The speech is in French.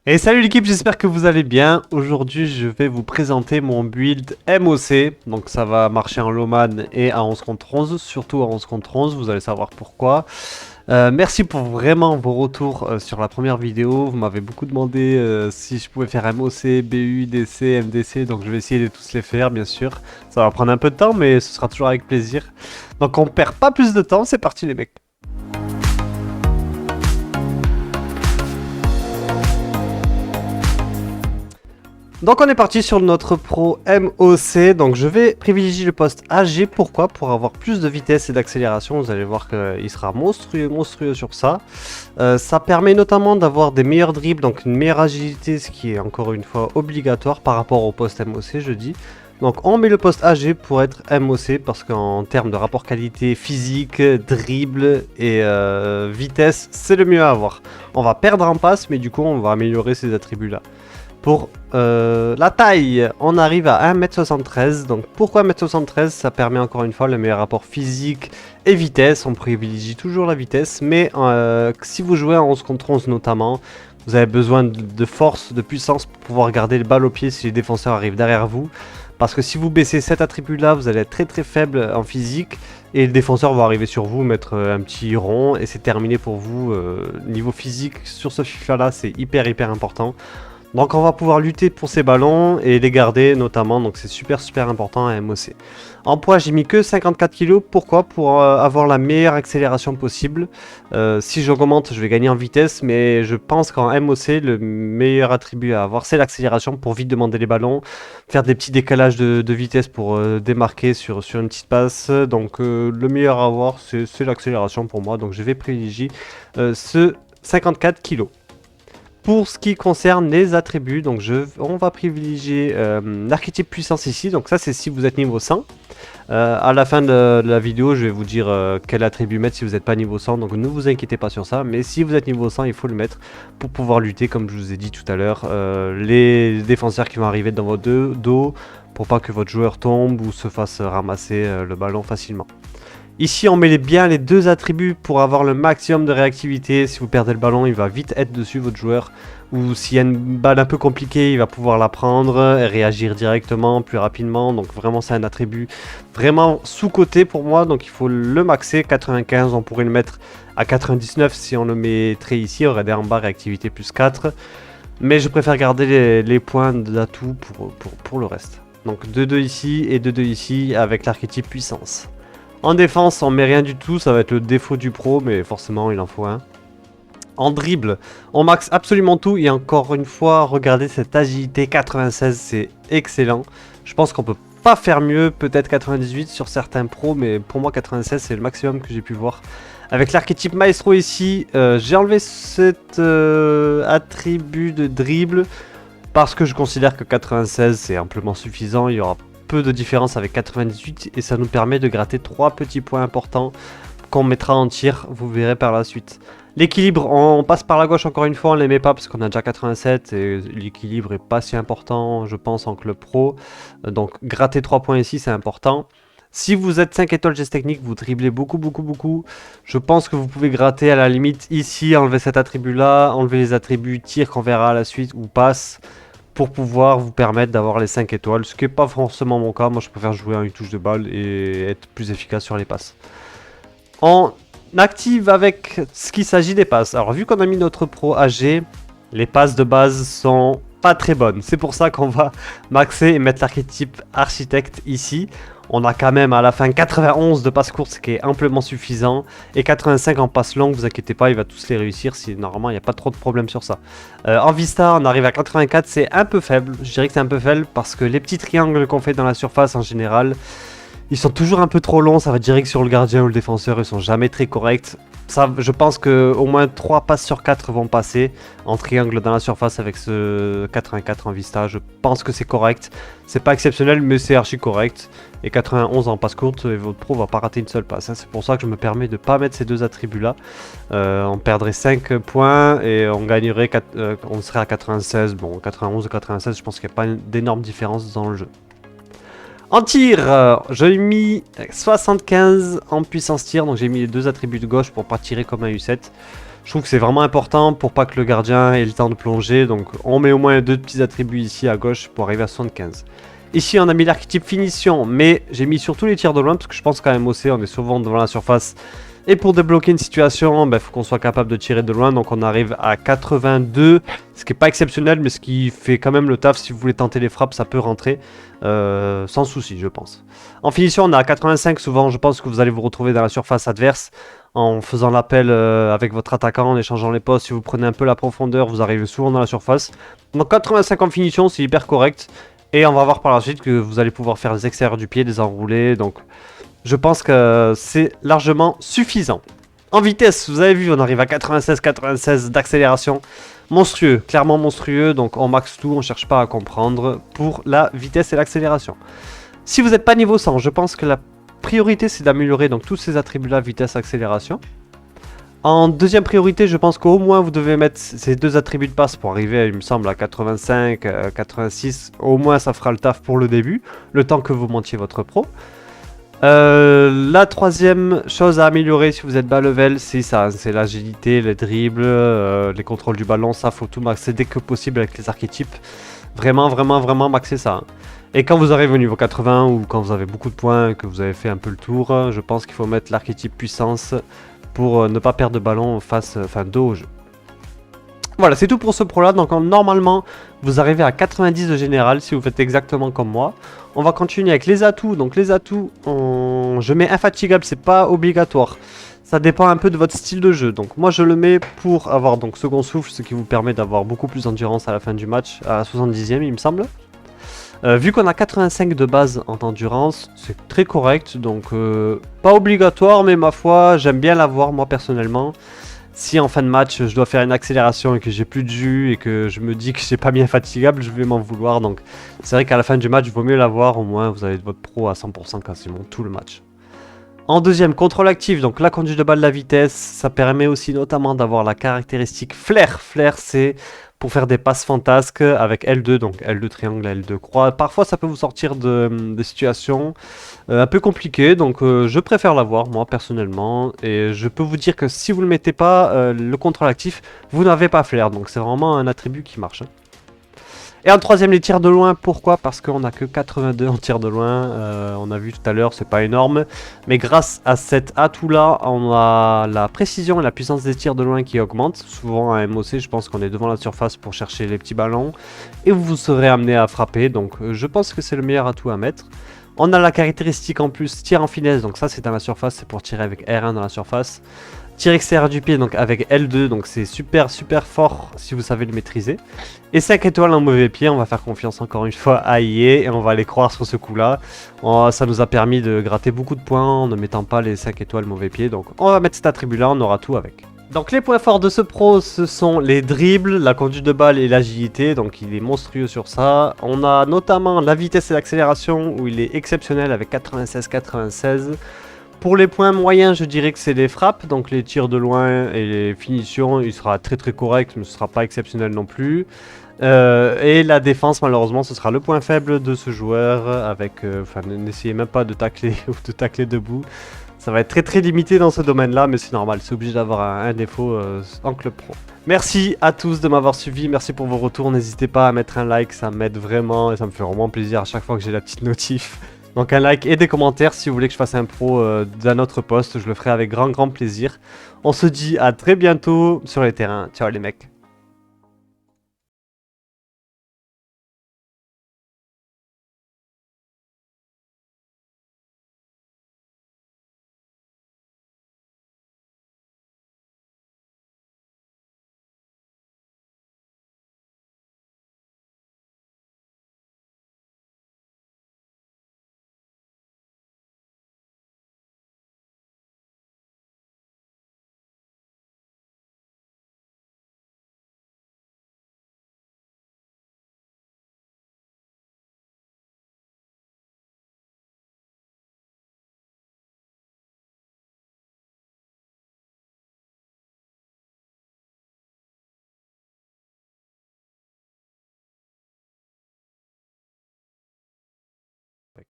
Et salut l'équipe, j'espère que vous allez bien. Aujourd'hui, je vais vous présenter mon build MOC. Donc ça va marcher en Loman et à 11 contre 11, surtout à 11 contre 11, vous allez savoir pourquoi. Merci pour vraiment vos retours sur la première vidéo. Vous m'avez beaucoup demandé si je pouvais faire MOC, BU, DC, MDC. Donc je vais essayer de tous les faire, bien sûr. Ça va prendre un peu de temps, mais ce sera toujours avec plaisir. Donc on perd pas plus de temps, c'est parti les mecs. Donc on est parti sur notre pro MOC, donc je vais privilégier le poste AG, pourquoi? Pour avoir plus de vitesse et d'accélération, vous allez voir qu'il sera monstrueux sur ça. Ça permet notamment d'avoir des meilleurs dribbles, donc une meilleure agilité, ce qui est encore une fois obligatoire par rapport au poste MOC je dis. Donc on met le poste AG pour être MOC parce qu'en termes de rapport qualité physique, dribble et vitesse, c'est le mieux à avoir. On va perdre en passe mais du coup on va améliorer ces attributs là. Pour la taille, on arrive à 1m73. Donc pourquoi 1m73? Ça permet encore une fois le meilleur rapport physique et vitesse. On privilégie toujours la vitesse. Mais si vous jouez en 11 contre 11 notamment, vous avez besoin de force, de puissance pour pouvoir garder le balle au pied si les défenseurs arrivent derrière vous. Parce que si vous baissez cet attribut là, vous allez être très faible en physique. Et le défenseur va arriver sur vous, mettre un petit rond. Et c'est terminé pour vous. Niveau physique sur ce FIFA là, c'est hyper important. Donc on va pouvoir lutter pour ces ballons et les garder notamment, donc c'est super important à MOC. En poids j'ai mis que 54 kg, pourquoi? Pour avoir la meilleure accélération possible. Si j'augmente je vais gagner en vitesse, mais je pense qu'en MOC le meilleur attribut à avoir c'est l'accélération pour vite demander les ballons, faire des petits décalages de vitesse pour démarquer sur une petite passe. Donc le meilleur à avoir c'est l'accélération pour moi, donc je vais privilégier ce 54 kg. Pour ce qui concerne les attributs, donc on va privilégier l'archétype puissance ici, donc ça c'est si vous êtes niveau 100. À la fin de la vidéo, je vais vous dire quel attribut mettre si vous n'êtes pas niveau 100, donc ne vous inquiétez pas sur ça. Mais si vous êtes niveau 100, il faut le mettre pour pouvoir lutter, comme je vous ai dit tout à l'heure, les défenseurs qui vont arriver dans votre dos, pour pas que votre joueur tombe ou se fasse ramasser le ballon facilement. Ici on met bien les deux attributs pour avoir le maximum de réactivité. Si vous perdez le ballon, il va vite être dessus votre joueur. Ou s'il y a une balle un peu compliquée, il va pouvoir la prendre et réagir directement, plus rapidement. Donc vraiment c'est un attribut vraiment sous-coté pour moi. Donc il faut le maxer, 95, on pourrait le mettre à 99 si on le mettrait ici. On aurait en bas réactivité plus 4. Mais je préfère garder les points d'atout pour le reste. Donc 2-2 ici et 2-2 ici avec l'archétype puissance. En défense, on met rien du tout, ça va être le défaut du pro, mais forcément il en faut un. En dribble, on max absolument tout et encore une fois, regardez cette agilité 96, c'est excellent. Je pense qu'on peut pas faire mieux, peut-être 98 sur certains pros, mais pour moi 96 c'est le maximum que j'ai pu voir. Avec l'archétype maestro ici, j'ai enlevé cet attribut de dribble parce que je considère que 96 c'est amplement suffisant, il y aura peu de différence avec 98 et ça nous permet de gratter 3 petits points importants qu'on mettra en tir, vous verrez par la suite. L'équilibre, on passe par la gauche encore une fois, on ne les met pas parce qu'on a déjà 87 et l'équilibre est pas si important je pense en club pro. Donc gratter 3 points ici c'est important. Si vous êtes 5 étoiles geste technique, vous driblez beaucoup. Je pense que vous pouvez gratter à la limite ici, enlever cet attribut là, enlever les attributs tir qu'on verra à la suite ou passe, pour pouvoir vous permettre d'avoir les 5 étoiles, ce qui n'est pas forcément mon cas. Moi je préfère jouer à une touche de balle et être plus efficace sur les passes. On active avec ce qu'il s'agit des passes. Alors vu qu'on a mis notre pro AG, les passes de base sont pas très bonnes. C'est pour ça qu'on va maxer et mettre l'archétype architecte ici. On a quand même à la fin 91 de passes courtes, ce qui est amplement suffisant. Et 85 en passe longue, vous inquiétez pas, il va tous les réussir. Si normalement il n'y a pas trop de problème sur ça. En Vista, on arrive à 84, c'est un peu faible. Je dirais que c'est un peu faible parce que les petits triangles qu'on fait dans la surface en général, ils sont toujours un peu trop longs. Ça va direct sur le gardien ou le défenseur, ils sont jamais très corrects. Ça, je pense que au moins 3 passes sur 4 vont passer en triangle dans la surface avec ce 84 en Vista. Je pense que c'est correct. C'est pas exceptionnel, mais c'est archi correct. Et 91 en passe courte, et votre pro va pas rater une seule passe. C'est pour ça que je me permets de pas mettre ces deux attributs-là. On perdrait 5 points et on gagnerait, on serait à 96. Bon, 91 et 96, je pense qu'il n'y a pas d'énorme différence dans le jeu. En tir, j'ai mis 75 en puissance tir, donc j'ai mis les deux attributs de gauche pour pas tirer comme un U7. Je trouve que c'est vraiment important pour pas que le gardien ait le temps de plonger, donc on met au moins deux petits attributs ici à gauche pour arriver à 75. Ici on a mis l'archétype finition, mais j'ai mis surtout les tirs de loin parce que je pense qu'à MOC on est souvent devant la surface. Et pour débloquer une situation, il faut qu'on soit capable de tirer de loin, donc on arrive à 82, ce qui n'est pas exceptionnel, mais ce qui fait quand même le taf. Si vous voulez tenter les frappes, ça peut rentrer sans souci, je pense. En finition, on est à 85, souvent je pense que vous allez vous retrouver dans la surface adverse, en faisant l'appel avec votre attaquant, en échangeant les postes. Si vous prenez un peu la profondeur, vous arrivez souvent dans la surface. Donc 85 en finition, c'est hyper correct, et on va voir par la suite que vous allez pouvoir faire des extérieurs du pied, des enroulés, donc... Je pense que c'est largement suffisant. En vitesse, vous avez vu, on arrive à 96 d'accélération. Monstrueux, clairement monstrueux. Donc on max tout, on ne cherche pas à comprendre pour la vitesse et l'accélération. Si vous n'êtes pas niveau 100, je pense que la priorité c'est d'améliorer donc tous ces attributs-là, vitesse, accélération. En deuxième priorité, je pense qu'au moins vous devez mettre ces deux attributs de passe pour arriver, il me semble, à 85, 86. Au moins ça fera le taf pour le début, le temps que vous montiez votre pro. La troisième chose à améliorer si vous êtes bas level, c'est ça, c'est l'agilité, les dribbles, les contrôles du ballon. Ça faut tout maxer dès que possible avec les archétypes. Vraiment maxer ça. Et quand vous arrivez au niveau 80 ou quand vous avez beaucoup de points, que vous avez fait un peu le tour, je pense qu'il faut mettre l'archétype puissance pour ne pas perdre de ballon dos au jeu. Voilà, c'est tout pour ce pro là. Donc normalement vous arrivez à 90 de général si vous faites exactement comme moi. On va continuer avec les atouts. Donc les atouts, je mets infatigable, c'est pas obligatoire. Ça dépend un peu de votre style de jeu. Donc moi je le mets pour avoir donc second souffle, ce qui vous permet d'avoir beaucoup plus d'endurance à la fin du match, à la 70e il me semble. Vu qu'on a 85 de base en endurance, c'est très correct. Donc pas obligatoire, mais ma foi j'aime bien l'avoir moi personnellement. Si en fin de match je dois faire une accélération et que j'ai plus de jus et que je me dis que j'ai pas mis infatigable, je vais m'en vouloir. Donc c'est vrai qu'à la fin du match, il vaut mieux l'avoir, au moins vous avez votre pro à 100% quasiment tout le match. En deuxième, contrôle actif, donc la conduite de balle, la vitesse, ça permet aussi notamment d'avoir la caractéristique flair. Flair, c'est pour faire des passes fantasques avec L2, donc L2 triangle, L2 croix. Parfois ça peut vous sortir de situations un peu compliquées, donc je préfère l'avoir moi personnellement. Et je peux vous dire que si vous ne le mettez pas, le contrôle actif, vous n'avez pas flair, donc c'est vraiment un attribut qui marche. Et en troisième, les tirs de loin. Pourquoi? Parce qu'on n'a que 82 en tir de loin. On a vu tout à l'heure, c'est pas énorme. Mais grâce à cet atout-là, on a la précision et la puissance des tirs de loin qui augmentent. Souvent à MOC, je pense qu'on est devant la surface pour chercher les petits ballons. Et vous serez amené à frapper. Donc je pense que c'est le meilleur atout à mettre. On a la caractéristique en plus, tir en finesse. Donc ça, c'est dans la surface. C'est pour tirer avec R1 dans la surface. Tir extérieur du pied, donc avec L2, donc c'est super fort si vous savez le maîtriser. Et 5 étoiles en mauvais pied, on va faire confiance encore une fois à IE et on va les croire sur ce coup-là. Ça nous a permis de gratter beaucoup de points en ne mettant pas les 5 étoiles mauvais pied, donc on va mettre cet attribut-là, on aura tout avec. Donc les points forts de ce pro, ce sont les dribbles, la conduite de balle et l'agilité, donc il est monstrueux sur ça. On a notamment la vitesse et l'accélération où il est exceptionnel avec 96-96. Pour les points moyens, je dirais que c'est les frappes, donc les tirs de loin et les finitions, il sera très correct, mais ce ne sera pas exceptionnel non plus. Et la défense, malheureusement, ce sera le point faible de ce joueur, avec, n'essayez même pas de tacler ou de tacler debout. Ça va être très limité dans ce domaine-là, mais c'est normal, c'est obligé d'avoir un défaut en club pro. Merci à tous de m'avoir suivi, merci pour vos retours, n'hésitez pas à mettre un like, ça m'aide vraiment et ça me fait vraiment plaisir à chaque fois que j'ai la petite notif. Donc un like et des commentaires si vous voulez que je fasse un pro d'un autre poste, je le ferai avec grand plaisir. On se dit à très bientôt sur les terrains, ciao les mecs.